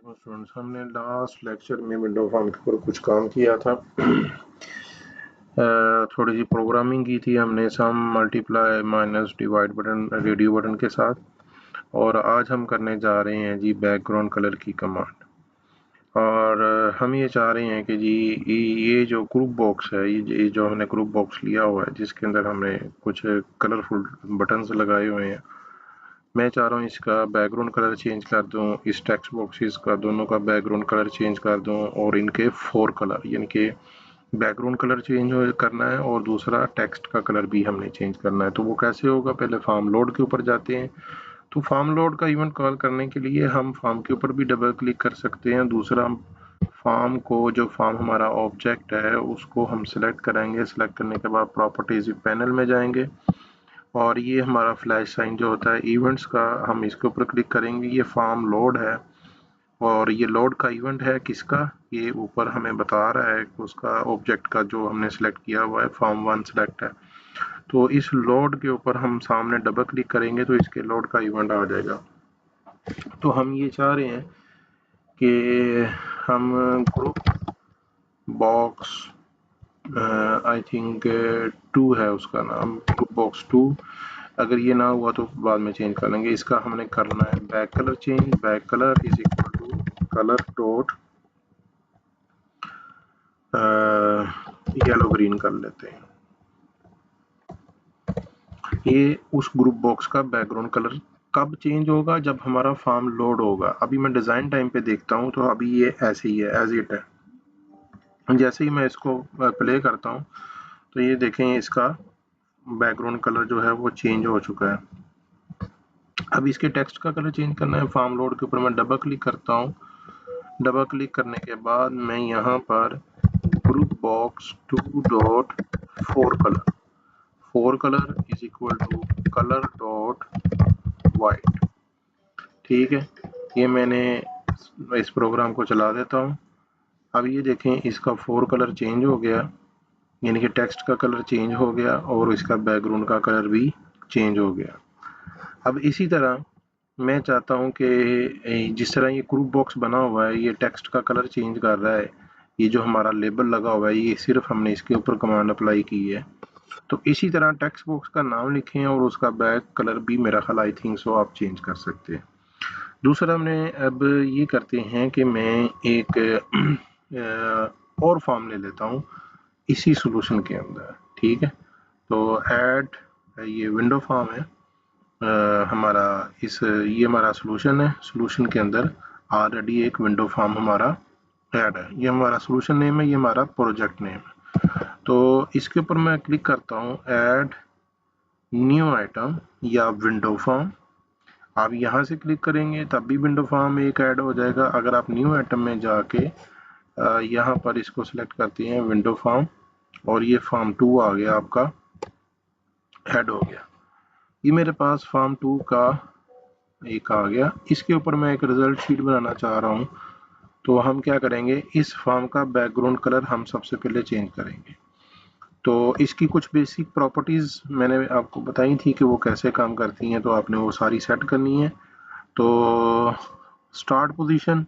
Students, हमने last lecture में window form के ऊपर कुछ काम किया था। थोड़ी सी प्रोग्रामिंग की थी हमने, sum, multiply, minus, divide button, radio button के साथ। और आज हम करने जा रहे हैं जी बैकग्राउंड कलर की कमांड। और हम ये चाह रहे हैं कि जी ये जो ग्रुप बॉक्स है, ये जो हमने ग्रुप बॉक्स लिया हुआ है जिसके अंदर हमने कुछ कलरफुल बटन्स लगाए हुए हैं, मैं चाह रहा हूँ इसका बैकग्राउंड कलर चेंज कर दूँ, इस टेक्स्ट बॉक्सेस का दोनों का बैकग्राउंड कलर चेंज कर दूँ, और इनके 4 कलर, यानी कि बैकग्राउंड कलर चेंज करना है और दूसरा टेक्स्ट का कलर भी हमने चेंज करना है। तो वो कैसे होगा, पहले फॉर्म लोड के ऊपर जाते हैं। तो फॉर्म लोड का इवेंट कॉल करने के लिए हम फॉर्म के ऊपर भी डबल क्लिक कर सकते हैं। दूसरा, फॉर्म को, जो फॉर्म हमारा ऑब्जेक्ट है उसको हम सिलेक्ट करेंगे। सिलेक्ट करने के बाद प्रॉपर्टीज पैनल में जाएंगे और ये हमारा फ्लैश साइन जो होता है इवेंट्स का, हम इसके ऊपर क्लिक करेंगे। ये फॉर्म लोड है और ये लोड का इवेंट है किसका, ये ऊपर हमें बता रहा है कि उसका ऑब्जेक्ट का जो हमने सेलेक्ट किया हुआ है फॉर्म 1 सेलेक्ट है। तो इस लोड के ऊपर हम सामने डबल क्लिक करेंगे तो इसके लोड का इवेंट आ जाएगा। तो हम ये चाह रहे हैं कि हम ग्रुप बॉक्स, आई थिंक 2 है उसका नाम, ग्रुप बॉक्स 2। अगर ये ना हुआ तो बाद में चेंज कर लेंगे। इसका हमने करना है back colour change. Back colour is equal to colour dot yellow green कर लेते हैं। ये उस ग्रुप बॉक्स का बैकग्राउंड कलर कब चेंज होगा, जब हमारा फॉर्म लोड होगा। अभी मैं डिजाइन टाइम पे देखता हूँ तो अभी ये ऐसे ही है, एज इट है। जैसे ही मैं इसको प्ले करता हूँ तो ये देखें इसका बैकग्राउंड कलर जो है वो चेंज हो चुका है। अब इसके टेक्स्ट का कलर चेंज करना है। फॉर्म लोड के ऊपर मैं डबल क्लिक करता हूँ। डबल क्लिक करने के बाद मैं यहाँ पर group box 2 dot 4 colour, 4 colour is equal to colour dot white. ठीक है, ये मैंने इस प्रोग्राम को चला देता हूँ। अब ये देखें इसका 4 कलर चेंज हो गया, यानी कि टेक्स्ट का कलर चेंज हो गया और इसका बैकग्राउंड का कलर भी चेंज हो गया। अब इसी तरह मैं चाहता हूँ कि जिस तरह ये ग्रुप बॉक्स बना हुआ है, ये टेक्स्ट का कलर चेंज कर रहा है, ये जो हमारा लेबल लगा हुआ है ये सिर्फ हमने इसके ऊपर कमांड अप्लाई की है। तो इसी तरह टेक्स्ट बॉक्स का नाम लिखें और उसका बैक कलर भी मेरा ख्याल आई थिंक सो आप चेंज कर सकते हैं। दूसरा हमने अब ये करते हैं कि मैं एक और फॉर्म ले लेता हूँ इसी सॉल्यूशन के अंदर। ठीक है, तो ऐड, ये विंडो फॉर्म है हमारा, ये हमारा सॉल्यूशन है। सॉल्यूशन के अंदर ऑलरेडी एक विंडो फॉर्म हमारा ऐड है। ये हमारा सॉल्यूशन नेम है, ये हमारा प्रोजेक्ट नेम है। तो इसके ऊपर मैं क्लिक करता हूँ ऐड न्यू आइटम या विंडो फॉर्म। आप यहाँ से क्लिक करेंगे तब भी विंडो फॉर्म एक ऐड हो जाएगा। अगर आप न्यू आइटम में जाके यहाँ पर इसको सिलेक्ट करते हैं विंडो फॉर्म, और ये फॉर्म 2 आ गया, आपका ऐड हो गया। ये मेरे पास फॉर्म 2 का एक आ गया। इसके ऊपर मैं एक रिजल्ट शीट बनाना चाह रहा हूँ। तो हम क्या करेंगे, इस फॉर्म का बैकग्राउंड कलर हम सबसे पहले चेंज करेंगे। तो इसकी कुछ बेसिक प्रॉपर्टीज मैंने आपको बताई थी कि वो कैसे काम करती हैं, तो आपने वो सारी सेट करनी है। तो स्टार्ट पोजीशन,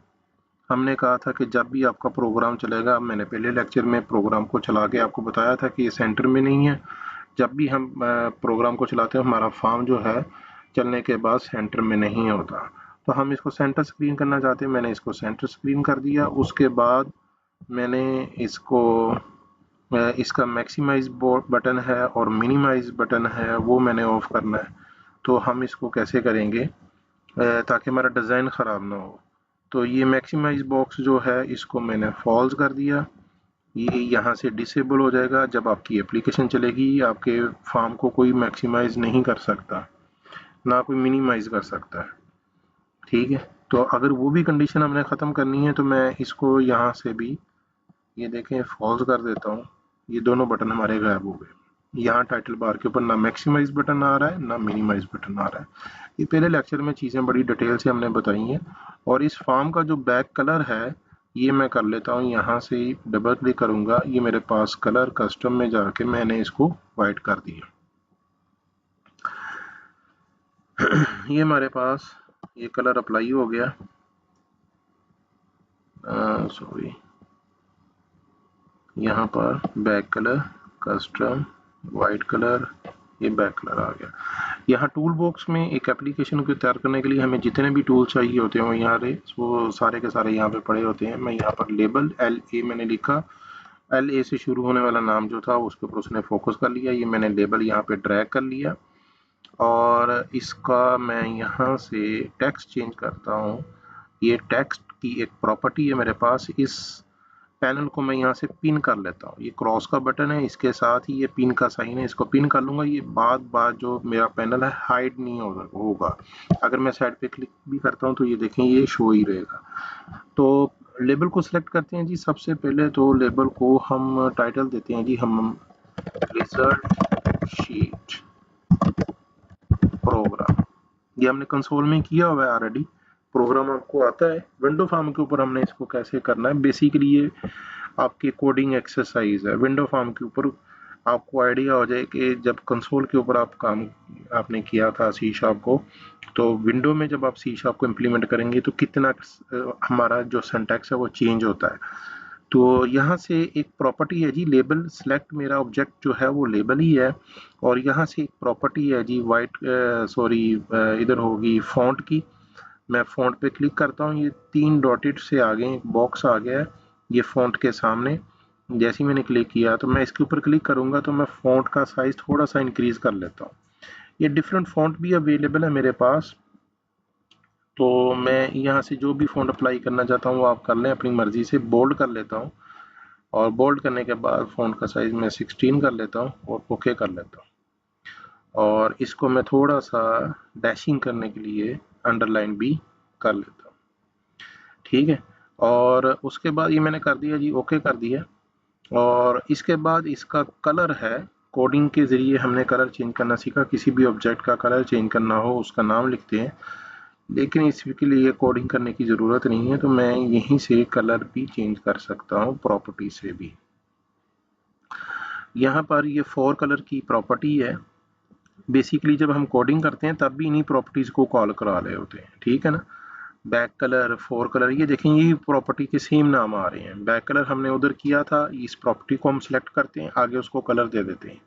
हमने कहा था कि जब भी आपका प्रोग्राम चलेगा, मैंने पहले लेक्चर में प्रोग्राम को चला के आपको बताया था कि ये सेंटर में नहीं है। जब भी हम प्रोग्राम को चलाते हैं हमारा फॉर्म जो है चलने के बाद सेंटर में नहीं होता। तो हम इसको सेंटर स्क्रीन करना चाहते हैं, मैंने इसको सेंटर स्क्रीन कर दिया। उसके बाद मैंने इसको इसका मैक्सिमाइज बटन है और मिनिमाइज बटन है वो मैंने ऑफ करना है। तो हम इसको कैसे करेंगे ताकि हमारा डिज़ाइन ख़राब ना हो। तो ये मैक्सिमाइज बॉक्स जो है इसको मैंने फॉल्स कर दिया। ये यहाँ से डिसेबल हो जाएगा। जब आपकी एप्लीकेशन चलेगी आपके फॉर्म को कोई मैक्सिमाइज नहीं कर सकता, ना कोई मिनिमाइज कर सकता है। ठीक है, तो अगर वो भी कंडीशन हमने ख़त्म करनी है तो मैं इसको यहाँ से भी, ये देखें, फॉल्स कर देता हूँ। ये दोनों बटन हमारे गायब हो गए। यहाँ टाइटल बार के ऊपर ना मैक्सिमाइज बटन आ रहा है ना मिनिमाइज बटन आ रहा है। ये पहले लेक्चर में चीज़ें बड़ी डिटेल से हमने बताई हैं। और इस फॉर्म का जो बैक कलर है ये मैं कर लेता हूँ, यहाँ से डबल क्लिक करूँगा, ये मेरे पास कलर कस्टम में जाके मैंने इसको वाइट कर दिया। ये हमारे पास ये कलर अप्लाई हो गया। सॉरी, यहाँ पर back colour, custom, white colour, ये बैक कलर आ गया। यहाँ टूल बॉक्स में एक एप्लीकेशन को तैयार करने के लिए हमें जितने भी टूल चाहिए होते हैं वो यहाँ पे, वो सारे के सारे यहाँ पे पड़े होते हैं। मैं यहाँ पर लेबल LA मैंने लिखा, LA से शुरू होने वाला नाम जो था उसके ऊपर उसने फोकस कर लिया। ये मैंने लेबल यहाँ पे ड्रैग कर लिया और इसका मैं यहाँ से टेक्स्ट चेंज करता हूँ। ये टेक्स्ट की एक प्रॉपर्टी है मेरे पास, इस पैनल को मैं यहाँ से पिन कर लेता हूँ। ये क्रॉस का बटन है, इसके साथ ही ये पिन का साइन है, इसको पिन कर लूंगा। ये बाद जो मेरा पैनल है हाइड नहीं होगा। अगर मैं साइड पे क्लिक भी करता हूँ तो ये देखें ये शो ही रहेगा। तो लेबल को सिलेक्ट करते हैं जी। सबसे पहले तो लेबल को हम टाइटल देते हैं जी, हम रिजल्ट शीट प्रोग्राम। ये हमने कंसोल में किया हुआ है ऑलरेडी, प्रोग्राम आपको आता है। विंडो फार्म के ऊपर हमने इसको कैसे करना है, बेसिकली ये आपकी कोडिंग एक्सरसाइज है। विंडो फार्म के ऊपर आपको आइडिया हो जाए कि जब कंसोल के ऊपर आप काम आपने किया था सी शार्प को, तो विंडो में जब आप सी शार्प को इम्प्लीमेंट करेंगे तो कितना हमारा जो सिंटैक्स है वो चेंज होता है। तो यहाँ से एक प्रॉपर्टी है जी लेबल सेलेक्ट, मेरा ऑब्जेक्ट जो है वो लेबल ही है। और यहाँ से एक प्रॉपर्टी है जी वाइट, सॉरी, इधर होगी फॉन्ट की। मैं फॉन्ट पे क्लिक करता हूँ, ये 3 डॉटेड से आगे एक बॉक्स आ गया है ये फॉन्ट के सामने। जैसे ही मैंने क्लिक किया तो मैं इसके ऊपर क्लिक करूंगा तो मैं फॉन्ट का साइज थोड़ा सा इंक्रीज कर लेता हूँ। ये डिफरेंट फॉन्ट भी अवेलेबल है मेरे पास, तो मैं यहाँ से जो भी फॉन्ट अप्लाई करना चाहता हूँ वो आप कर लें अपनी मर्जी से। बोल्ड कर लेता हूँ और बोल्ड करने के बाद फॉन्ट का साइज मैं 16 कर लेता हूँ और ओके कर लेता हूँ। और इसको मैं थोड़ा सा डैशिंग करने के लिए अंडरलाइन भी कर लेता हूँ, ठीक है। और उसके बाद ये मैंने कर दिया जी, ओके कर दिया। और इसके बाद इसका कलर है, कोडिंग के ज़रिए हमने कलर चेंज करना सीखा। किसी भी ऑब्जेक्ट का कलर चेंज करना हो उसका नाम लिखते हैं, लेकिन इसके लिए कोडिंग करने की ज़रूरत नहीं है, तो मैं यहीं से कलर भी चेंज कर सकता हूँ प्रॉपर्टी से भी। यहाँ पर ये 4 कलर की प्रॉपर्टी है। बेसिकली जब हम कोडिंग करते हैं तब भी इन्हीं प्रॉपर्टीज़ को कॉल करा रहे होते हैं, ठीक है ना। बैक कलर, 4 कलर, ये देखें ये प्रॉपर्टी के सेम नाम आ रहे हैं। बैक कलर हमने उधर किया था, इस प्रॉपर्टी को हम सिलेक्ट करते हैं, आगे उसको कलर दे देते हैं,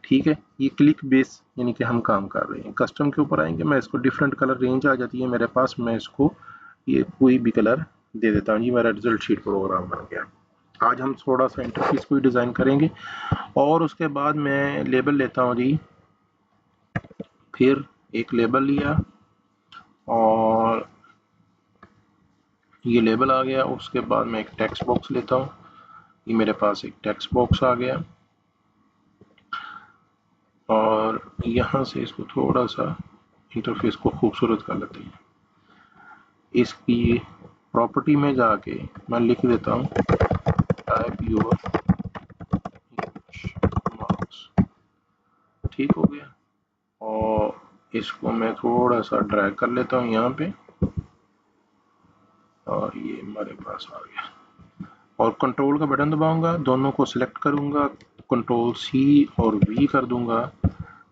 ठीक है। ये क्लिक बेस यानी कि हम काम कर रहे हैं। कस्टम के ऊपर आएंगे, मैं इसको डिफरेंट कलर रेंज आ जाती है मेरे पास, मैं इसको ये कोई भी कलर दे देता हूँ जी। मेरा रिजल्ट शीट प्रोग्राम बन गया। आज हम थोड़ा सा इंटरफेस को ही डिज़ाइन करेंगे और उसके बाद मैं लेबल लेता हूँ जी। फिर एक लेबल लिया और ये लेबल आ गया। उसके बाद मैं एक टेक्स्ट बॉक्स लेता हूँ, ये मेरे पास एक टेक्स्ट बॉक्स आ गया और यहाँ से इसको थोड़ा सा इंटरफेस को खूबसूरत कर लेते हैं। इसकी प्रॉपर्टी में जाके मैं लिख देता हूँ टाइप योर मार्क्स, ठीक हो गया। और इसको मैं थोड़ा सा ड्रैग कर लेता हूँ यहाँ पे और ये हमारे पास आ गया। और कंट्रोल का बटन दबाऊंगा, दोनों को सिलेक्ट करूंगा, कंट्रोल C और V कर दूंगा।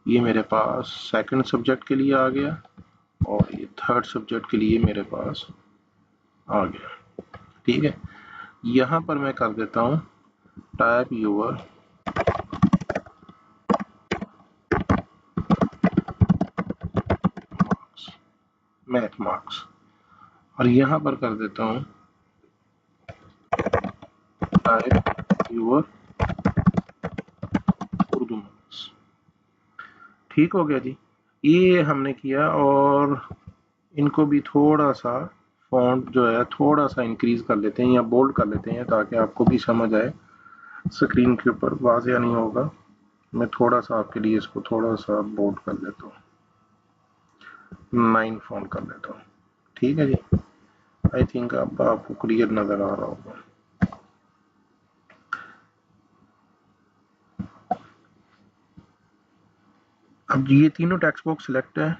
ये मेरे पास सेकंड सब्जेक्ट के लिए आ गया और ये थर्ड सब्जेक्ट के लिए मेरे पास आ गया, ठीक है। यहाँ पर मैं कर देता हूँ type your marks, math marks, और यहाँ पर कर देता हूँ टाइप योर उर्दू मार्क्स, ठीक हो गया जी। ये हमने किया और इनको भी थोड़ा सा फॉन्ट जो है थोड़ा सा इंक्रीज कर लेते हैं या बोल्ड कर लेते हैं ताकि आपको भी समझ आए, स्क्रीन के ऊपर वाज़िया नहीं होगा। मैं थोड़ा सा आपके लिए इसको थोड़ा सा बोल्ड कर लेता हूँ, 9 फॉन्ट कर लेता हूँ, ठीक है जी। आई थिंक अब आपको क्लियर नज़र आ रहा होगा। अब ये तीनों टेक्स्ट बॉक्स सिलेक्ट है,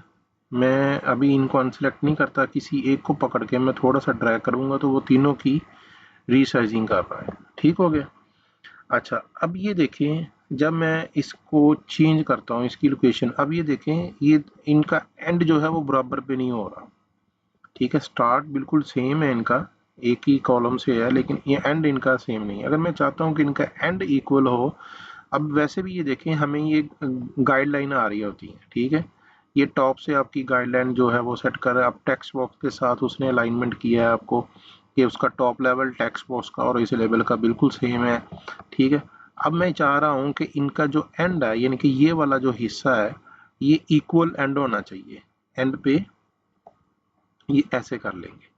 मैं अभी इनको अनसेलेक्ट नहीं करता, किसी एक को पकड़ के मैं थोड़ा सा ड्रैग करूंगा तो वो तीनों की रीसाइजिंग कर रहा है, ठीक हो गया। अच्छा, अब ये देखें जब मैं इसको चेंज करता हूँ इसकी लोकेशन, अब ये देखें ये इनका एंड जो है वो बराबर पे नहीं हो रहा, ठीक है। स्टार्ट बिल्कुल सेम है इनका, एक ही कॉलम से है, लेकिन ये एंड इनका सेम नहीं है। अगर मैं चाहता हूँ कि इनका एंड इक्वल हो, अब वैसे भी ये देखें हमें ये गाइडलाइन आ रही होती है, ठीक है, ये टॉप से आपकी गाइडलाइन जो है वो सेट कर रहा है। अब टेक्स्ट बॉक्स के साथ उसने अलाइनमेंट किया है आपको कि उसका टॉप लेवल टेक्स्ट बॉक्स का और इस लेवल का बिल्कुल सेम है, ठीक है। अब मैं चाह रहा हूँ कि इनका जो एंड है, यानी कि ये वाला जो हिस्सा है, ये इक्वल एंड होना चाहिए। एंड पे ये ऐसे कर लेंगे।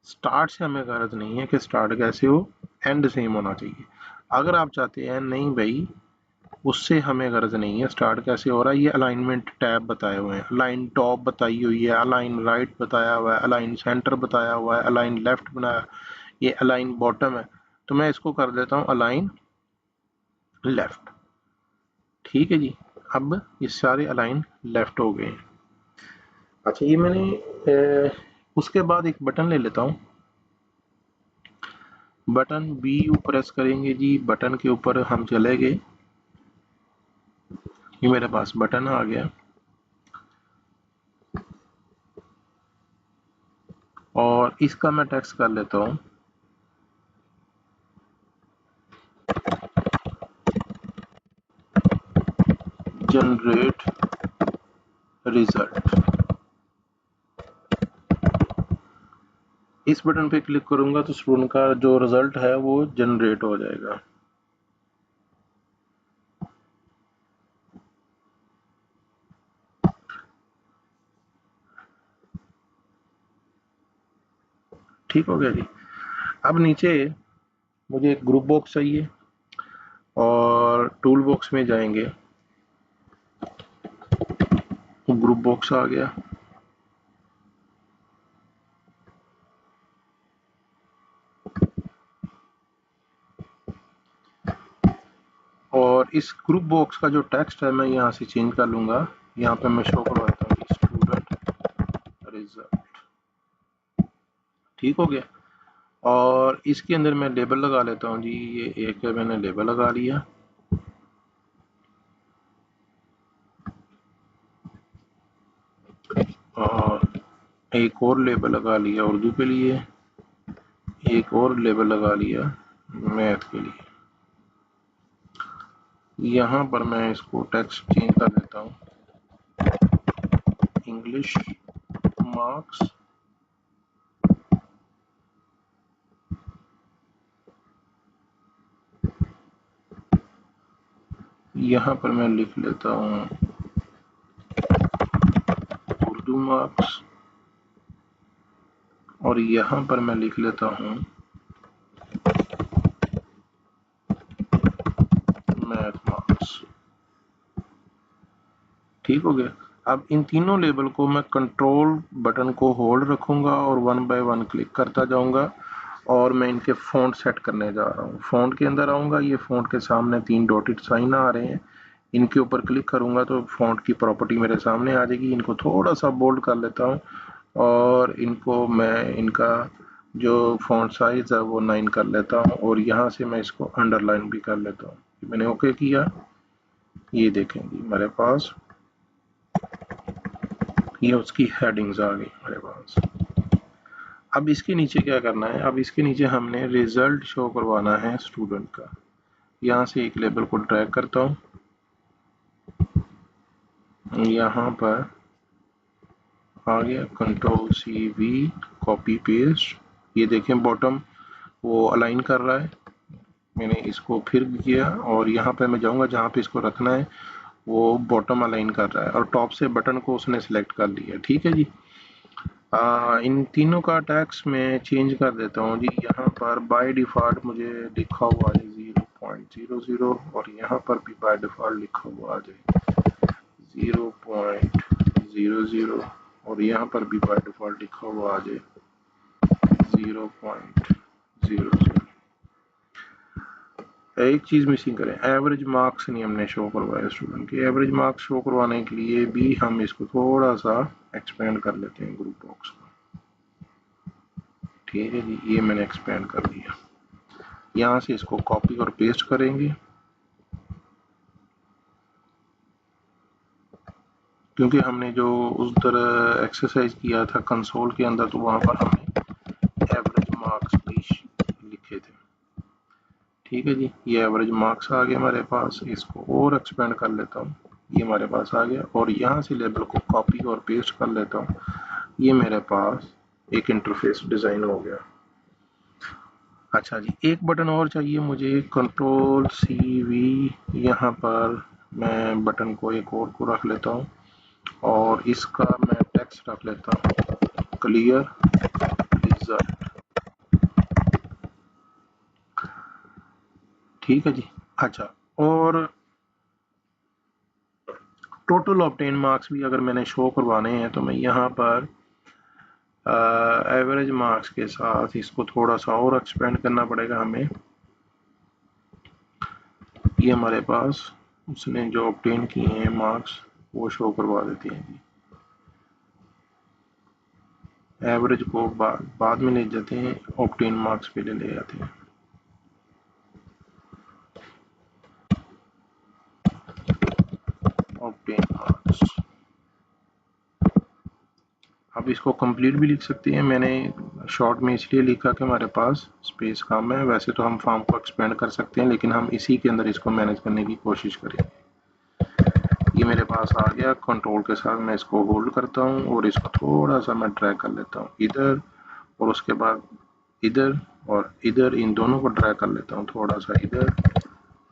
स्टार्ट से हमें गरज नहीं है कि स्टार्ट कैसे हो, एंड सेम होना चाहिए। अगर आप चाहते हैं नहीं भाई उससे हमें गर्ज नहीं है स्टार्ट कैसे हो रहा है, ये अलाइनमेंट टैब बताए हुए हैं, अलाइन टॉप बताई हुई है, अलाइन राइट बताया हुआ है, अलाइन सेंटर बताया हुआ है, अलाइन लेफ्ट बनाया, ये अलाइन बॉटम है। तो मैं इसको कर देता हूँ अलाइन लेफ्ट, ठीक है जी। अब ये सारे अलाइन लेफ्ट हो गए। अच्छा ये मैंने उसके बाद एक बटन ले लेता हूँ, बटन बी प्रेस करेंगे जी, बटन के ऊपर हम चले गए, ये मेरे पास बटन आ गया और इसका मैं टेक्स्ट कर लेता हूँ जनरेट रिजल्ट। इस बटन पे क्लिक करूंगा तो स्टूडेंट का जो रिजल्ट है वो जनरेट हो जाएगा। ठीक हो गया जी। अब नीचे मुझे एक ग्रुप बॉक्स चाहिए और टूल बॉक्स में जाएंगे, ग्रुप बॉक्स आ गया। और इस ग्रुप बॉक्स का जो टेक्स्ट है मैं यहाँ से चेंज कर लूंगा, यहाँ पे मैं शो करवाता हूँ स्टूडेंट रिजल्ट, ठीक हो गया। और इसके अंदर मैं लेबल लगा लेता हूँ जी, ये एक मैंने लेबल लगा लिया और एक और लेबल लगा लिया उर्दू के लिए, एक और लेबल लगा लिया मैथ के लिए। यहाँ पर मैं इसको टेक्स्ट चेंज कर देता हूँ इंग्लिश मार्क्स, यहाँ पर मैं लिख लेता हूँ उर्दू मार्क्स और यहाँ पर मैं लिख लेता हूँ मैथ मार्क्स, ठीक हो गया। अब इन तीनों लेबल को मैं कंट्रोल बटन को होल्ड रखूंगा और वन बाय वन क्लिक करता जाऊंगा और मैं इनके फॉन्ट सेट करने जा रहा हूँ। फॉन्ट के अंदर आऊंगा, ये फॉन्ट के सामने 3 डॉटेड साइन आ रहे हैं, इनके ऊपर क्लिक करूंगा तो फॉन्ट की प्रॉपर्टी मेरे सामने आ जाएगी। इनको थोड़ा सा बोल्ड कर लेता हूँ और इनको मैं इनका जो फॉन्ट साइज है वो 9 कर लेता हूँ और यहाँ से मैं इसको अंडरलाइन भी कर लेता हूँ। मैंने ओके किया, ये देखेंगे मेरे पास ये उसकी हेडिंग्स आ गई मेरे पास। अब इसके नीचे क्या करना है, अब इसके नीचे हमने रिजल्ट शो करवाना है स्टूडेंट का। यहाँ से एक लेबल को ड्रैग करता हूँ, यहाँ पर आ गया, control C V copy paste, ये देखें बॉटम वो अलाइन कर रहा है। मैंने इसको फिर किया और यहाँ पे मैं जाऊँगा जहाँ पे इसको रखना है वो बॉटम अलाइन कर रहा है और टॉप से बटन को उसने सिलेक्ट कर लिया, ठीक है जी। इन तीनों का टैक्स मैं चेंज कर देता हूँ जी। यहाँ पर बाय डिफ़ॉल्ट मुझे लिखा हुआ है 0.00 और यहाँ पर भी बाय डिफ़ॉल्ट लिखा हुआ आ जाए 0.00 और यहाँ पर भी बाय डिफ़ॉल्ट लिखा हुआ आ जाए 0.00। एक चीज़ मिसिंग करें, एवरेज मार्क्स नहीं हमने शो करवाया स्टूडेंट के। एवरेज मार्क्स शो करवाने के लिए भी हम इसको थोड़ा सा एक्सपेंड कर लेते हैं ग्रुप बॉक्स को, ठीक है जी। ये मैंने एक्सपेंड कर दिया, यहाँ से इसको कॉपी और पेस्ट करेंगे क्योंकि हमने जो उधर एक्सरसाइज किया था कंसोल के अंदर तो वहाँ पर हमने एवरेज मार्क्स भी ठीक है जी, ये एवरेज मार्क्स आ गए हमारे पास। इसको और एक्सपेंड कर लेता हूँ, ये हमारे पास आ गया। और यहाँ से लेबल को कॉपी और पेस्ट कर लेता हूँ। ये मेरे पास एक इंटरफेस डिज़ाइन हो गया। अच्छा जी, एक बटन और चाहिए मुझे, कंट्रोल सी वी। यहाँ पर मैं बटन को एक और को रख लेता हूँ और इसका मैं टेक्स्ट रख लेता हूँ, क्लियर रिजल्ट। ठीक है जी। अच्छा, और टोटल ऑब्टेन मार्क्स भी अगर मैंने शो करवाने हैं तो मैं यहाँ पर एवरेज मार्क्स के साथ इसको थोड़ा सा और एक्सपेंड करना पड़ेगा हमें। ये हमारे पास उसने जो ऑब्टेन किए हैं मार्क्स वो शो करवा देते हैं जी। एवरेज को बाद में ले जाते हैं, ऑब्टेन मार्क्स पे ले जाते हैं। ऑब्टेन मार्क्स, अब इसको कंप्लीट भी लिख सकते हैं। मैंने शॉर्ट में इसलिए लिखा कि हमारे पास स्पेस कम है। वैसे तो हम फॉर्म को एक्सपेंड कर सकते हैं, लेकिन हम इसी के अंदर इसको मैनेज करने की कोशिश करेंगे। ये मेरे पास आ गया। कंट्रोल के साथ मैं इसको होल्ड करता हूँ और इसको थोड़ा सा मैं ड्रैग कर लेता हूँ इधर, और उसके बाद इधर और इधर, इन दोनों को ड्रैग कर लेता हूँ थोड़ा सा इधर,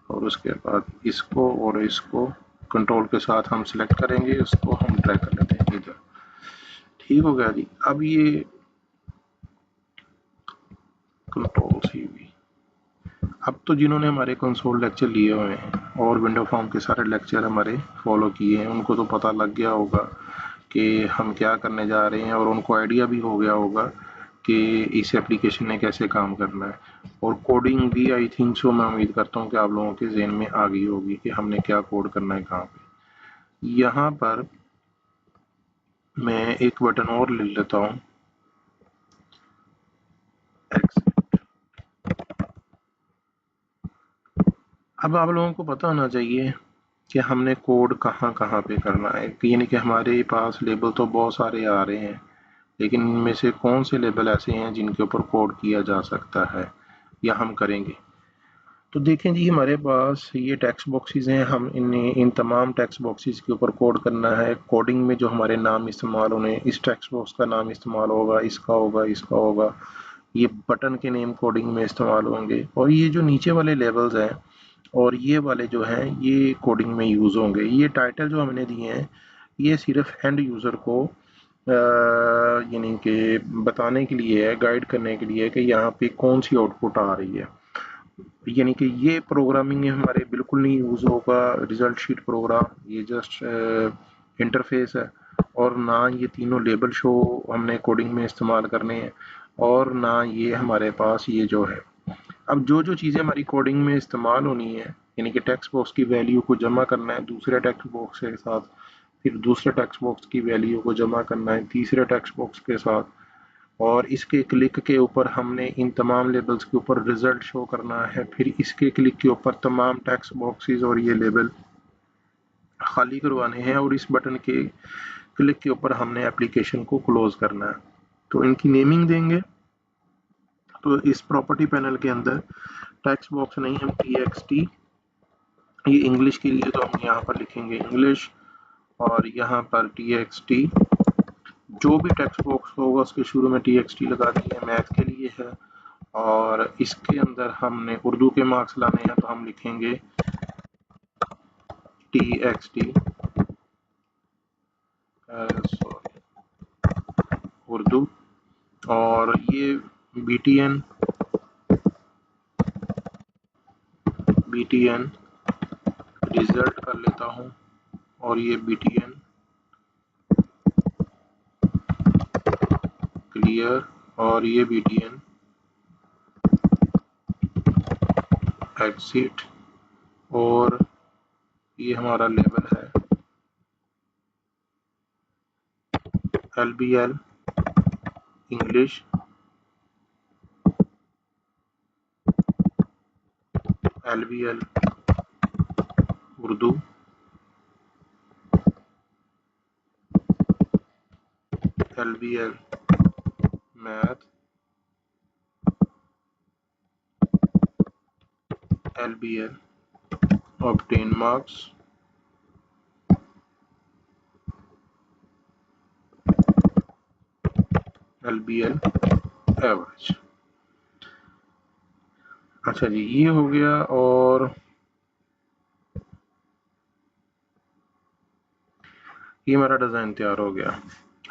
और उसके बाद इसको और इसको कंट्रोल के साथ हम सिलेक्ट करेंगे, इसको हम ड्रैग कर लेते हैं इधर। ठीक हो गया जी। अब ये कंट्रोल सी वी, अब तो जिन्होंने हमारे कंसोल लेक्चर लिए हुए हैं और विंडो फॉर्म के सारे लेक्चर हमारे फॉलो किए हैं, उनको तो पता लग गया होगा कि हम क्या करने जा रहे हैं, और उनको आइडिया भी हो गया होगा कि इस एप्लीकेशन ने कैसे काम करना है। और कोडिंग भी आई थिंक सो, मैं उम्मीद करता हूँ कि आप लोगों के जहन में आ गई होगी कि हमने क्या कोड करना है कहाँ पे। यहाँ पर मैं एक बटन और ले लेता हूँ, अब आप लोगों को पता होना चाहिए कि हमने कोड कहाँ कहाँ पे करना है। यानी कि हमारे पास लेबल तो बहुत सारे आ रहे हैं, लेकिन इनमें से कौन से लेबल ऐसे हैं जिनके ऊपर कोड किया जा सकता है या हम करेंगे। तो देखें जी, हमारे पास ये टेक्स्ट बॉक्सेस हैं, हम इन तमाम टेक्स्ट बॉक्सेस के ऊपर कोड करना है। कोडिंग में जो हमारे नाम इस्तेमाल होने, इस टेक्स्ट बॉक्स का नाम इस्तेमाल होगा, इसका होगा, इसका होगा, ये बटन के नेम कोडिंग में इस्तेमाल होंगे, और ये जो नीचे वाले लेवल्स हैं और ये वाले जो हैं ये कोडिंग में यूज़ होंगे। ये टाइटल जो हमने दिए हैं ये सिर्फ एंड यूज़र को यानी कि बताने के लिए है, गाइड करने के लिए है कि यहाँ पे कौन सी आउटपुट आ रही है। यानी कि ये प्रोग्रामिंग में हमारे बिल्कुल नहीं यूज़ होगा रिजल्ट शीट प्रोग्राम, ये जस्ट इंटरफेस है। और ना ये तीनों लेबल शो हमने कोडिंग में इस्तेमाल करने हैं, और ना ये हमारे पास ये जो है। अब जो जो चीज़ें हमारी कोडिंग में इस्तेमाल होनी है, यानी कि टेक्स्ट बॉक्स की वैल्यू को जमा करना है दूसरे टेक्स्ट बॉक्स के साथ, फिर दूसरे टेक्स्ट बॉक्स की वैल्यू को जमा करना है तीसरे टेक्स्ट बॉक्स के साथ, और इसके क्लिक के ऊपर हमने इन तमाम लेबल्स के ऊपर रिजल्ट शो करना है, फिर इसके क्लिक के ऊपर तमाम टेक्स्ट बॉक्सेस और ये लेबल खाली करवाने हैं, और इस बटन के क्लिक के ऊपर हमने एप्लीकेशन को क्लोज करना है। तो इनकी नेमिंग देंगे। तो इस प्रॉपर्टी पैनल के अंदर टेक्स्ट बॉक्स नहीं, हम txt, ये इंग्लिश के लिए तो हम यहाँ पर लिखेंगे इंग्लिश, और यहाँ पर txt, जो भी टेक्स्ट बॉक्स होगा उसके शुरू में txt लगा दिए, मैथ के लिए है। और इसके अंदर हमने उर्दू के मार्क्स लाने हैं तो हम लिखेंगे txt उर्दू, और ये btn रिजल्ट कर लेता हूँ, और ये btn क्लियर, और ये btn एग्जिट, और ये हमारा लेवल है lbl English, lbl Urdu, lbl math, LBL obtain marks, LBL average. अच्छा जी, ये हो गया। और ये मेरा डिज़ाइन तैयार हो गया।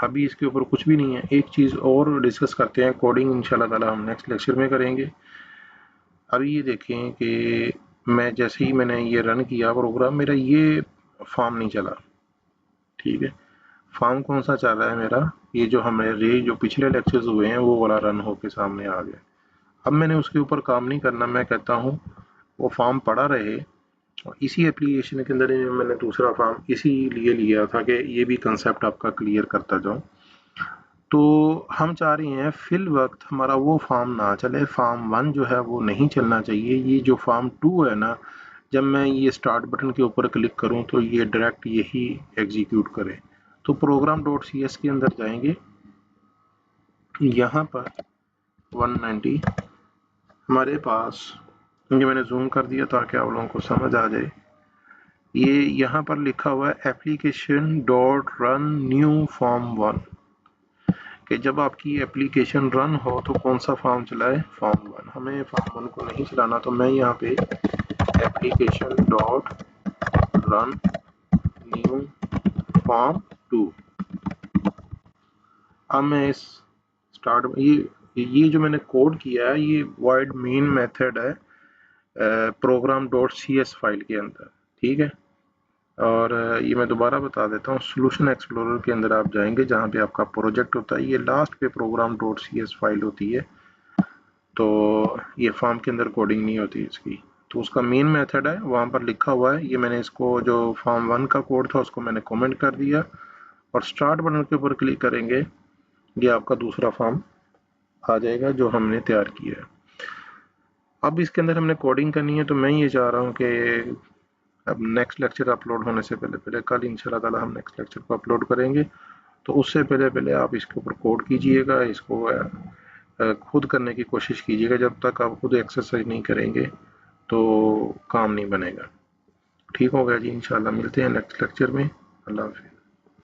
अभी इसके ऊपर कुछ भी नहीं है। एक चीज़ और डिस्कस करते हैं, कोडिंग इंशाल्लाह ताला हम नेक्स्ट लेक्चर में करेंगे। अभी ये देखें कि मैं जैसे ही मैंने ये रन किया प्रोग्राम, मेरा ये फॉर्म नहीं चला। ठीक है, फॉर्म कौन सा चल रहा है मेरा, ये जो हमारे जो पिछले लेक्चर्स हुए हैं वो वाला रन होके सामने आ गया। अब मैंने उसके ऊपर काम नहीं करना, मैं कहता हूँ वो फॉर्म पड़ा रहे। और इसी एप्लीकेशन के अंदर ही मैंने दूसरा फॉर्म इसीलिए लिया था कि ये भी कंसेप्ट आपका क्लियर करता जाऊँ। तो हम चाह रहे हैं फिल वक्त हमारा वो फॉर्म ना चले, फॉर्म 1 जो है वो नहीं चलना चाहिए। ये जो फॉर्म 2 है ना, जब मैं ये स्टार्ट बटन के ऊपर क्लिक करूं तो ये डायरेक्ट यही एग्जीक्यूट करे। तो program.cs के अंदर जाएंगे, यहाँ पर 190 हमारे पास, ये मैंने जूम कर दिया ताकि आप लोगों को समझ आ जाए। ये यहाँ पर लिखा हुआ है application dot run new form 1, कि जब आपकी एप्लीकेशन रन हो तो कौन सा फॉर्म चलाए, फॉर्म 1। हमें फॉर्म 1 को नहीं चलाना, तो मैं यहाँ पे application dot run new form 2। अब मैं इस स्टार्ट, ये जो मैंने कोड किया है ये वॉइड मेन मेथड है program dot C S file के अंदर। ठीक है, और ये मैं दोबारा बता देता हूँ, सोल्यूशन एक्सप्लोरर के अंदर आप जाएंगे जहाँ पे आपका प्रोजेक्ट होता है, ये लास्ट पे program dot C S file होती है। तो ये फॉर्म के अंदर कोडिंग नहीं होती इसकी, तो उसका मेन मेथड है वहाँ पर लिखा हुआ है। ये मैंने इसको जो फॉर्म 1 का कोड था उसको मैंने कमेंट कर दिया, और स्टार्ट बटन के ऊपर क्लिक करेंगे, ये आपका दूसरा फॉर्म आ जाएगा जो हमने तैयार किया है। अब इसके अंदर हमने कोडिंग करनी है, तो मैं ये चाह रहा हूँ कि अब नेक्स्ट लेक्चर अपलोड होने से पहले पहले कल इंशाल्लाह ताला हम नेक्स्ट लेक्चर को अपलोड करेंगे, तो उससे पहले पहले आप इसके ऊपर कोड कीजिएगा, इसको खुद करने की कोशिश कीजिएगा। जब तक आप खुद एक्सरसाइज नहीं करेंगे तो काम नहीं बनेगा। ठीक होगा जी, इंशाल्लाह मिलते हैं नेक्स्ट लेक्चर में। अल्लाह हाफिज़।